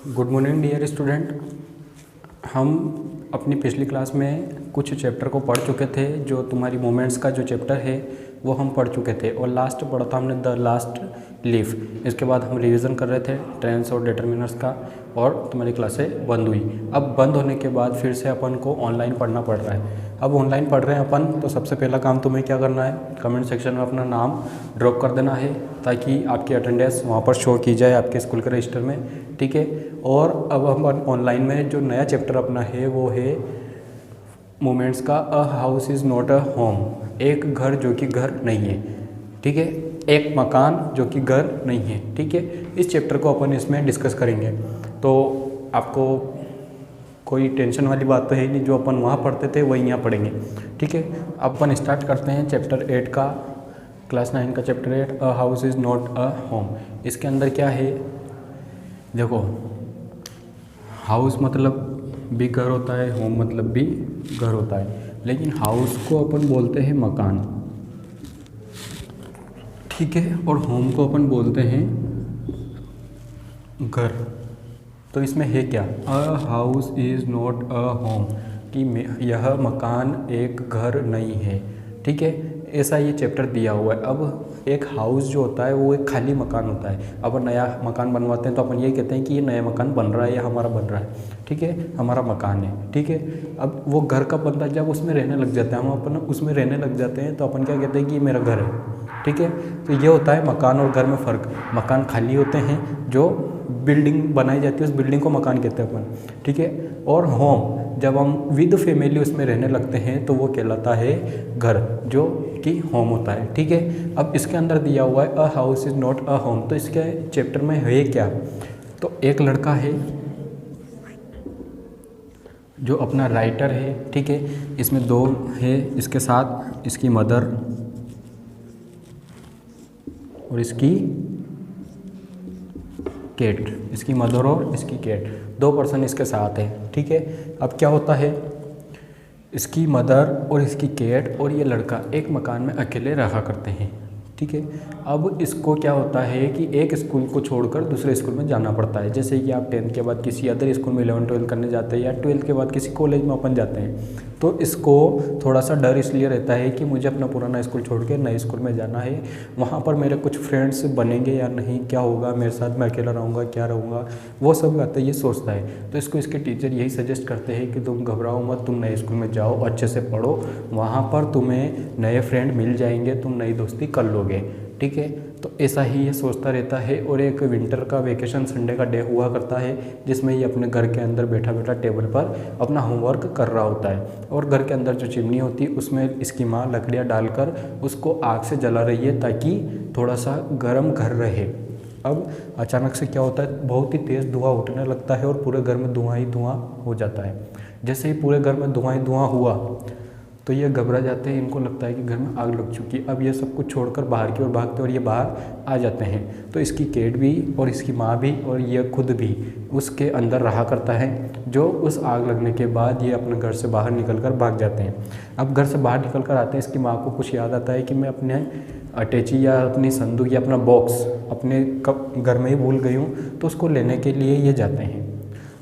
Good morning dear student. हम अपनी पिछली क्लास में कुछ चैप्टर को पढ़ चुके थे। जो तुम्हारी मोमेंट्स का जो चैप्टर है वो हम पढ़ चुके थे और लास्ट पढ़ा था हमने द लास्ट लीफ। इसके बाद हम रिवीजन कर रहे थे टेंस और डिटरमिनर्स का और तुम्हारी क्लासें बंद हुई। अब बंद होने के बाद फिर से अपन को ऑनलाइन पढ़ना पड़ रहा है। अब ऑनलाइन पढ़ रहे हैं अपन, तो सबसे पहला काम तुम्हें क्या करना है, कमेंट सेक्शन में अपना नाम ड्रॉप कर देना है ताकि आपकी अटेंडेंस वहाँ पर शो की जाए आपके स्कूल के रजिस्टर में। ठीक है। और अब हम ऑनलाइन में जो नया चैप्टर अपना है वो है मोमेंट्स का a house is not a home, एक घर जो कि घर नहीं है। ठीक है, एक मकान जो कि घर नहीं है। ठीक है, इस चैप्टर को अपन इसमें डिस्कस करेंगे। तो आपको कोई टेंशन वाली बात तो है नहीं, जो अपन वहाँ पढ़ते थे वही यहाँ पढ़ेंगे। ठीक है, अब अपन स्टार्ट करते हैं चैप्टर 8 का, क्लास 9 का chapter 8 a house is not a home. इसके अंदर क्या है, देखो, हाउस मतलब भी घर होता है, होम मतलब भी घर होता है, लेकिन हाउस को अपन बोलते हैं मकान। ठीक है, और होम को अपन बोलते हैं घर। तो इसमें है क्या, a house is not a home, कि यह मकान एक घर नहीं है। ठीक है, ऐसा ये चैप्टर दिया हुआ है। अब एक हाउस जो होता है वो एक खाली मकान होता है। अब नया मकान बनवाते हैं तो अपन ये कहते हैं कि ये नया मकान बन रहा है या हमारा बन रहा है। ठीक है, हमारा मकान है। ठीक है, अब वो घर कब बनता है, जब उसमें रहने लग जाते हैं हम, अपन उसमें रहने लग जाते हैं तो अपन क्या कहते हैं कि ये मेरा घर है। ठीक है, तो ये होता है मकान और घर में फ़र्क। मकान खाली होते हैं, जो बिल्डिंग बनाई जाती है उस बिल्डिंग को मकान कहते हैं अपन। ठीक है, और होम जब हम विद फैमिली उसमें रहने लगते हैं तो वो कहलाता है घर, जो कि होम होता है। ठीक है, अब इसके अंदर दिया हुआ है a house is not a home. तो इसके चैप्टर में है क्या, तो एक लड़का है जो अपना राइटर है। ठीक है, इसमें दो है, इसके साथ इसकी मदर और इसकी कैट, इसकी मदर और इसकी कैट, दो पर्सन इसके साथ है। ठीक है, अब क्या होता है, इसकी मदर और इसकी कैट और ये लड़का एक मकान में अकेले रहा करते हैं। ठीक है, अब इसको क्या होता है कि एक स्कूल को छोड़कर दूसरे स्कूल में जाना पड़ता है। जैसे कि आप 10th के बाद किसी अदर स्कूल में 11th-12th करने जाते हैं या 12th के बाद किसी कॉलेज में अपन जाते हैं, तो इसको थोड़ा सा डर इसलिए रहता है कि मुझे अपना पुराना स्कूल छोड़ के नए स्कूल में जाना है, वहाँ पर मेरे कुछ फ्रेंड्स बनेंगे या नहीं, क्या होगा मेरे साथ, मैं अकेला रहूँगा, क्या रहूँगा, वो सब बातें ये सोचता है। तो इसको इसके टीचर यही सजेस्ट करते हैं कि तुम घबराओ मत, तुम नए स्कूल में जाओ, अच्छे से पढ़ो, वहाँ पर तुम्हें नए फ्रेंड मिल जाएंगे, तुम नई दोस्ती कर लोगे। ठीक है, तो ऐसा ही ये सोचता रहता है। और एक विंटर का वेकेशन संडे का डे हुआ करता है जिसमें ये अपने घर के अंदर बैठा बैठा टेबल पर अपना होमवर्क कर रहा होता है। और घर के अंदर जो चिमनी होती है उसमें इसकी माँ लकड़ियाँ डालकर उसको आग से जला रही है ताकि थोड़ा सा गर्म घर रहे। अब अचानक से क्या होता है, बहुत ही तेज़ धुआं उठने लगता है और पूरे घर में धुआं ही धुआं हो जाता है। जैसे ही पूरे घर में धुआं ही धुआं हुआ तो ये घबरा जाते हैं, इनको लगता है कि घर में आग लग चुकी है। अब ये सब कुछ छोड़कर बाहर की ओर भागते और ये बाहर आ जाते हैं। तो इसकी कैट भी और इसकी माँ भी और ये खुद भी उसके अंदर रहा करता है, जो उस आग लगने के बाद ये अपने घर से बाहर निकल कर भाग जाते हैं। अब घर से बाहर निकल कर आते हैं, इसकी माँ को कुछ याद आता है कि मैं अपने अटैची या अपनी संदूक या अपना बॉक्स अपने घर में ही भूल गई हूँ, तो उसको लेने के लिए ये जाते हैं।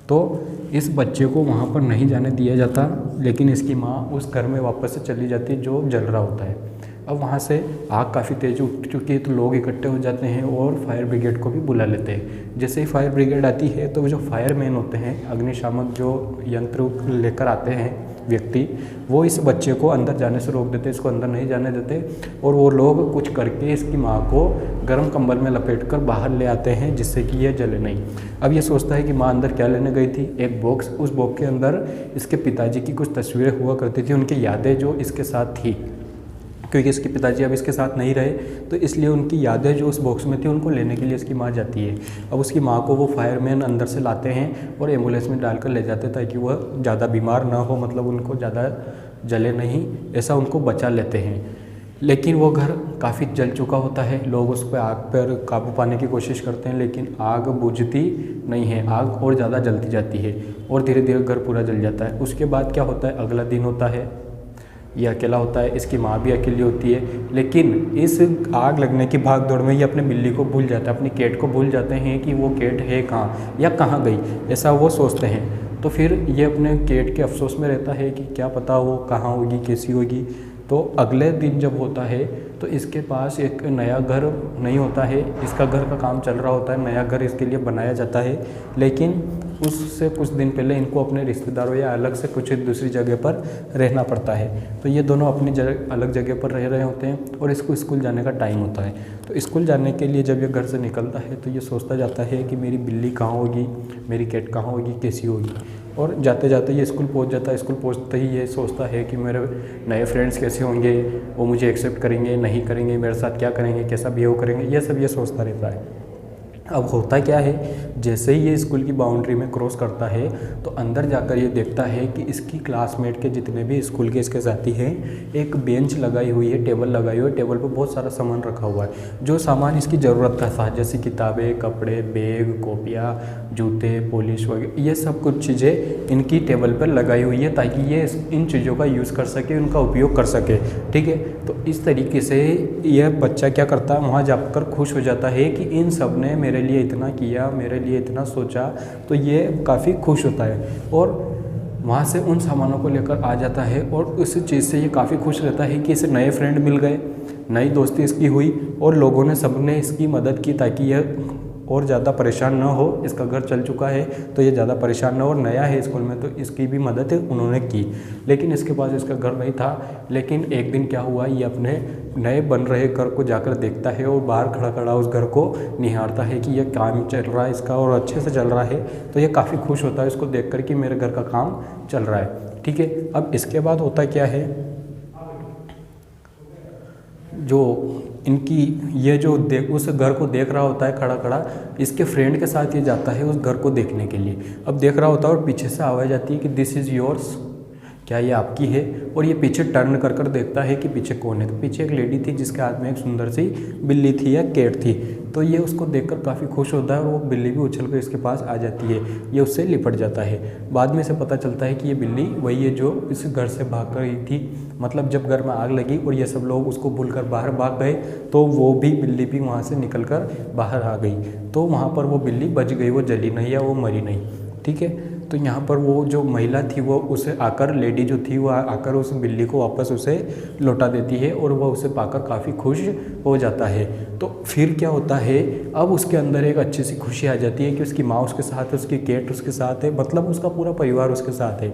तो इस बच्चे को वहाँ पर नहीं जाने दिया जाता, लेकिन इसकी माँ उस घर में वापस से चली जाती है जो जल रहा होता है। अब वहाँ से आग काफ़ी तेज़ उठ चुकी है तो लोग इकट्ठे हो जाते हैं और फायर ब्रिगेड को भी बुला लेते हैं। जैसे ही फायर ब्रिगेड आती है तो जो फायरमैन होते हैं, अग्निशामक जो यंत्र लेकर आते हैं व्यक्ति, वो इस बच्चे को अंदर जाने से रोक देते, इसको अंदर नहीं जाने देते और वो लोग कुछ करके इसकी माँ को गर्म कंबल में लपेटकर बाहर ले आते हैं जिससे कि यह जले नहीं। अब ये सोचता है कि माँ अंदर क्या लेने गई थी, एक बॉक्स, उस बॉक्स के अंदर इसके पिताजी की कुछ तस्वीरें हुआ करती थी, उनकी यादें जो इसके साथ थी, क्योंकि इसके पिताजी अब इसके साथ नहीं रहे तो इसलिए उनकी यादें जो उस बॉक्स में थी उनको लेने के लिए इसकी माँ जाती है। अब उसकी माँ को वो फायरमैन अंदर से लाते हैं और एम्बुलेंस में डालकर ले जाते हैं ताकि वह ज़्यादा बीमार ना हो, मतलब उनको ज़्यादा जले नहीं, ऐसा उनको बचा लेते हैं। लेकिन वो घर काफ़ी जल चुका होता है, लोग उस पर आग पर काबू पाने की कोशिश करते हैं लेकिन आग बुझती नहीं है, आग और ज़्यादा जलती जाती है और धीरे धीरे घर पूरा जल जाता है। उसके बाद क्या होता है, अगला दिन होता है, ये अकेला होता है, इसकी माँ भी अकेली होती है। लेकिन इस आग लगने की भाग दौड़ में ये अपने बिल्ली को भूल जाता है, अपनी कैट को भूल जाते हैं कि वो कैट है कहाँ या कहाँ गई, ऐसा वो सोचते हैं। तो फिर ये अपने कैट के अफसोस में रहता है कि क्या पता वो कहाँ होगी, कैसी होगी। तो अगले दिन जब होता है तो इसके पास एक नया घर नहीं होता है, इसका घर का काम चल रहा होता है, नया घर इसके लिए बनाया जाता है। लेकिन उससे कुछ दिन पहले इनको अपने रिश्तेदारों या अलग से कुछ दूसरी जगह पर रहना पड़ता है। तो ये दोनों अपनी अलग जगह पर रह रहे होते हैं और इसको स्कूल जाने का टाइम होता है। तो स्कूल जाने के लिए जब ये घर से निकलता है तो ये सोचता जाता है कि मेरी बिल्ली कहाँ होगी, मेरी कैट कहाँ होगी, कैसी होगी। और जाते जाते ये स्कूल पहुंच जाता है। स्कूल पहुंचते ही ये सोचता है कि मेरे नए फ्रेंड्स कैसे होंगे, वो मुझे एक्सेप्ट करेंगे नहीं करेंगे, मेरे साथ क्या करेंगे, कैसा बिहेव करेंगे, ये सब ये सोचता रहता है। अब होता क्या है, जैसे ही ये स्कूल की बाउंड्री में क्रॉस करता है तो अंदर जाकर ये देखता है कि इसकी क्लासमेट के जितने भी स्कूल के इसके साथी हैं, एक बेंच लगाई हुई है, टेबल लगाई हुई है, टेबल पर बहुत सारा सामान रखा हुआ है। जो सामान इसकी ज़रूरत का था, जैसे किताबें, कपड़े, बैग, कॉपियाँ, जूते, पॉलिश वगैरह, ये सब कुछ चीज़ें इनकी टेबल पर लगाई हुई है ताकि ये इन चीज़ों का यूज़ कर सके, उनका उपयोग कर सके। ठीक है, तो इस तरीके से यह बच्चा क्या करता है, वहाँ जाकर खुश हो जाता है कि इन सब ने मेरे लिए इतना किया, मेरे लिए इतना सोचा। तो ये काफ़ी खुश होता है और वहाँ से उन सामानों को लेकर आ जाता है और उस चीज़ से ये काफ़ी खुश रहता है कि इसे नए फ्रेंड मिल गए, नई दोस्ती इसकी हुई और लोगों ने सबने इसकी मदद की ताकि यह और ज़्यादा परेशान ना हो। इसका घर चल चुका है तो ये ज़्यादा परेशान ना हो, और नया है स्कूल में तो इसकी भी मदद उन्होंने की। लेकिन इसके पास इसका घर नहीं था। लेकिन एक दिन क्या हुआ, ये अपने नए बन रहे घर को जाकर देखता है और बाहर खड़ा खड़ा उस घर को निहारता है कि यह काम चल रहा है इसका और अच्छे से चल रहा है। तो ये काफ़ी खुश होता है इसको देख कर कि मेरे घर का काम चल रहा है। ठीक है, अब इसके बाद होता क्या है, जो इनकी ये जो उस घर को देख रहा होता है खड़ा खड़ा, इसके फ्रेंड के साथ ये जाता है उस घर को देखने के लिए। अब देख रहा होता है और पीछे से आवाज़ आती है कि दिस इज़ योर्स, क्या ये आपकी है। और ये पीछे टर्न कर कर देखता है कि पीछे कौन है। तो पीछे एक लेडी थी जिसके हाथ में एक सुंदर सी बिल्ली थी या कैट थी। तो ये उसको देखकर काफ़ी खुश होता है और वो बिल्ली भी उछल कर इसके पास आ जाती है, ये उससे लिपट जाता है। बाद में से पता चलता है कि ये बिल्ली वही है जो इस घर से भाग गई थी। मतलब जब घर में आग लगी और ये सब लोग उसको भूलकर बाहर भाग गए तो वो भी बिल्ली भी वहाँ से निकल कर बाहर आ गई। तो वहाँ पर वो बिल्ली बच गई, वो जली नहीं या वो मरी नहीं। ठीक है, तो यहाँ पर वो जो महिला थी वो उसे आकर, लेडी जो थी वो आकर उस बिल्ली को वापस उसे लौटा देती है और वह उसे पाकर काफ़ी खुश हो जाता है। तो फिर क्या होता है, अब उसके अंदर एक अच्छी सी खुशी आ जाती है कि उसकी माँ उसके साथ है, उसकी कैट उसके साथ है, मतलब उसका पूरा परिवार उसके साथ है।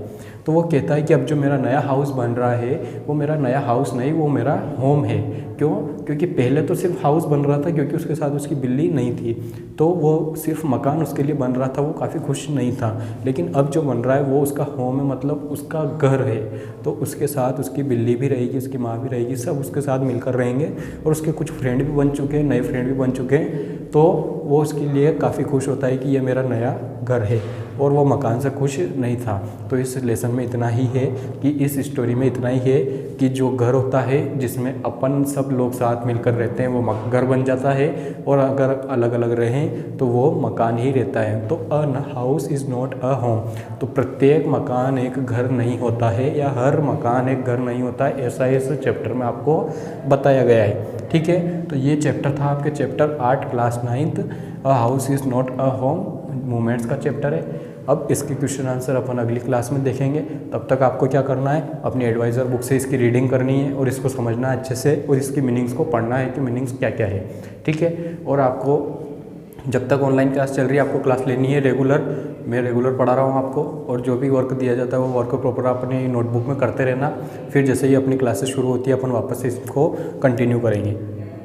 तो वो कहता है कि अब जो मेरा नया हाउस बन रहा है वो मेरा नया हाउस नहीं, वो मेरा होम है। क्यों? क्योंकि पहले तो सिर्फ हाउस बन रहा था क्योंकि उसके साथ उसकी बिल्ली नहीं थी, तो वो सिर्फ मकान उसके लिए बन रहा था, वो काफ़ी खुश नहीं था। लेकिन अब जो बन रहा है वो उसका होम है, मतलब उसका घर है। तो उसके साथ उसकी बिल्ली भी रहेगी, उसकी माँ भी रहेगी, सब उसके साथ मिलकर रहेंगे और उसके कुछ फ्रेंड भी बन चुके हैं, नए फ्रेंड भी बन चुके हैं। तो वो उसके लिए काफ़ी खुश होता है कि ये मेरा नया घर है, और वो मकान से खुश नहीं था। तो इस लेसन में इतना ही है कि इस स्टोरी में इतना ही है कि जो घर होता है जिसमें अपन सब लोग साथ मिलकर रहते हैं वो घर बन जाता है, और अगर अलग अलग रहें तो वो मकान ही रहता है। तो a house is not a home. तो प्रत्येक मकान एक घर नहीं होता है या हर मकान एक घर नहीं होता है, ऐसा इस चैप्टर में आपको बताया गया है। ठीक है, तो ये चैप्टर था आपके chapter 8 class 9th, a house is not a home, movements का चैप्टर है। अब इसके क्वेश्चन आंसर अपन अगली क्लास में देखेंगे। तब तक आपको क्या करना है, अपनी एडवाइज़र बुक से इसकी रीडिंग करनी है और इसको समझना है अच्छे से, और इसकी मीनिंग्स को पढ़ना है कि मीनिंग्स क्या क्या है। ठीक है, और आपको जब तक ऑनलाइन क्लास चल रही है आपको क्लास लेनी है रेगुलर। मैं रेगुलर पढ़ा रहा हूँ आपको, और जो भी वर्क दिया जाता है वो वर्क प्रॉपर अपनी नोटबुक में करते रहना। फिर जैसे ही अपनी क्लासेस शुरू होती है अपन वापस से इसको कंटिन्यू करेंगे।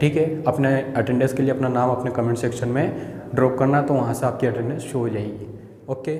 ठीक है, अपने अटेंडेंस के लिए अपना नाम अपने कमेंट सेक्शन में ड्रॉप करना, तो वहाँ से आपकी अटेंडेंस शो हो जाएगी। ओके।